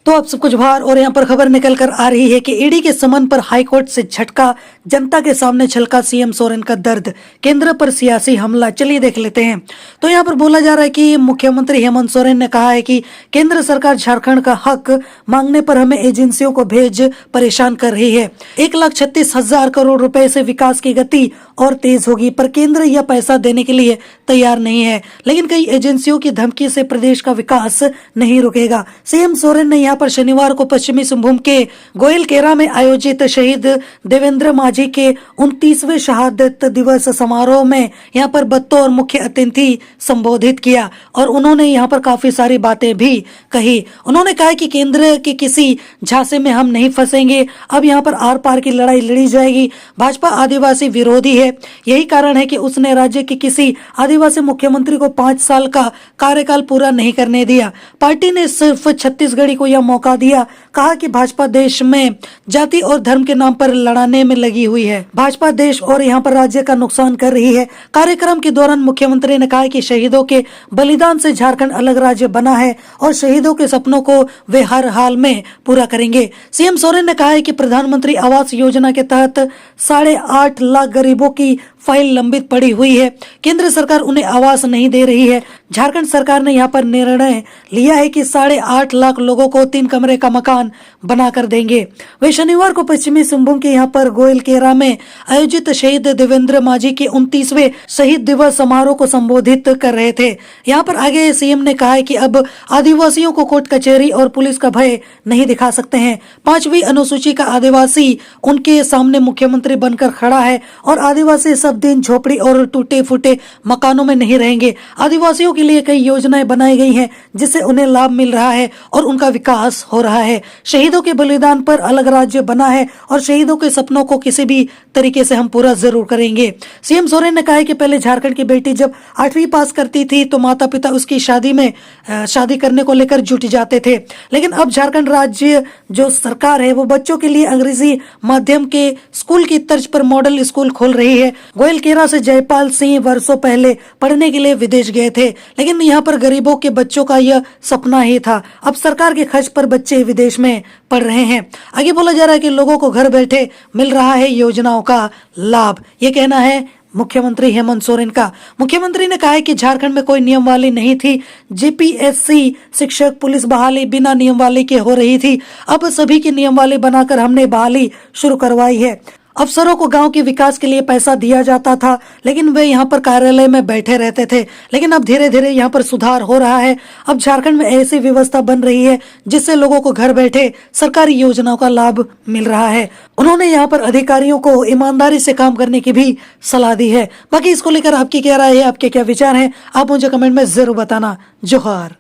तो अब सब कुछ बाहर और यहाँ पर खबर निकल कर आ रही है कि ईडी के समन पर हाईकोर्ट से झटका, जनता के सामने छलका सीएम सोरेन का दर्द, केंद्र पर सियासी हमला। चलिए देख लेते हैं। तो यहाँ पर बोला जा रहा है कि मुख्यमंत्री हेमंत सोरेन ने कहा है कि केंद्र सरकार झारखंड का हक मांगने पर हमें एजेंसियों को भेज परेशान कर रही है। 1,36,000 करोड़ रुपए से विकास की गति और तेज होगी, पर केंद्र यह पैसा देने के लिए तैयार नहीं है। लेकिन कई एजेंसियों की धमकी से प्रदेश का विकास नहीं रुकेगा। सीएम सोरेन ने यहाँ पर शनिवार को पश्चिमी सिंहभूम के गोइलकेरा में आयोजित शहीद देवेंद्र माझी के 29वें शहादत दिवस समारोह में यहाँ पर बतौर मुख्य अतिथि संबोधित किया और उन्होंने यहाँ पर काफी सारी बातें भी कही। उन्होंने कहा कि केंद्र के किसी झांसे में हम नहीं फंसेंगे। अब यहाँ पर आर पार की लड़ाई लड़ी जाएगी। भाजपा आदिवासी विरोधी है, यही कारण है कि उसने राज्य के किसी आदिवासी मुख्यमंत्री को 5 साल का कार्यकाल पूरा नहीं करने दिया। पार्टी ने सिर्फ छत्तीसगढ़ी को यह मौका दिया। कहा कि भाजपा देश में जाति और धर्म के नाम पर लड़ाने में लगी हुई है। भाजपा देश और यहाँ पर राज्य का नुकसान कर रही है। कार्यक्रम के दौरान मुख्यमंत्री ने कहा कि शहीदों के बलिदान से झारखंड अलग राज्य बना है और शहीदों के सपनों को वे हर हाल में पूरा करेंगे। सीएम सोरेन ने कहा है कि प्रधानमंत्री आवास योजना के तहत 8.5 लाख गरीबों की फाइल लंबित पड़ी हुई है। केंद्र सरकार उन्हें आवास नहीं दे रही है। झारखंड सरकार ने यहाँ पर निर्णय लिया है कि 8.5 लाख लोगों को 3 कमरे का मकान बनाकर देंगे। वे शनिवार को पश्चिमी सिंहभूम के यहाँ पर गोइलकेरा में आयोजित शहीद देवेंद्र माझी के 29वें शहीद दिवस समारोह को संबोधित कर रहे थे। यहाँ पर आगे सीएम ने कहा है कि अब आदिवासियों को कोर्ट कचहरी और पुलिस का भय नहीं दिखा सकते हैं। 5वीं अनुसूची का आदिवासी उनके सामने मुख्यमंत्री बनकर खड़ा है और आदिवासी सब दिन झोपड़ी और टूटे फूटे मकानों में नहीं रहेंगे। आदिवासियों के लिए कई योजनाएं बनाई गई हैं जिससे उन्हें लाभ मिल रहा है और उनका विकास हो रहा है। शहीदों के बलिदान पर अलग राज्य बना है और शहीदों के सपनों को किसी भी तरीके से हम पूरा जरूर करेंगे। सीएम सोरेन ने कहा है कि पहले झारखंड की बेटी जब 8वीं पास करती थी तो माता पिता उसकी शादी करने को लेकर जुट जाते थे, लेकिन अब झारखंड राज्य जो सरकार है वो बच्चों के लिए अंग्रेजी माध्यम के स्कूल की तर्ज पर मॉडल स्कूल खोल रही है। गोइलकेरा से जयपाल सिंह वर्षों पहले पढ़ने के लिए विदेश गए थे, लेकिन यहाँ पर गरीबों के बच्चों का यह सपना ही था। अब सरकार के खर्च पर बच्चे विदेश में पढ़ रहे हैं। आगे बोला जा रहा है कि लोगों को घर बैठे मिल रहा है योजनाओं का लाभ। ये कहना है मुख्यमंत्री हेमंत सोरेन का। मुख्यमंत्री ने कहा है कि झारखंड में कोई नियमावली नहीं थी। जीपीएससी शिक्षक पुलिस बहाली बिना नियमावली के हो रही थी। अब सभी की नियमावली बनाकर हमने बहाली शुरू करवाई है। अफसरों को गांव के विकास के लिए पैसा दिया जाता था, लेकिन वे यहाँ पर कार्यालय में बैठे रहते थे, लेकिन अब धीरे धीरे यहाँ पर सुधार हो रहा है। अब झारखंड में ऐसी व्यवस्था बन रही है जिससे लोगों को घर बैठे सरकारी योजनाओं का लाभ मिल रहा है। उन्होंने यहाँ पर अधिकारियों को ईमानदारी से काम करने की भी सलाह दी है। बाकी इसको लेकर आपकी क्या राय है, आपके क्या विचार हैं, आप मुझे कमेंट में जरूर बताना। जोहार।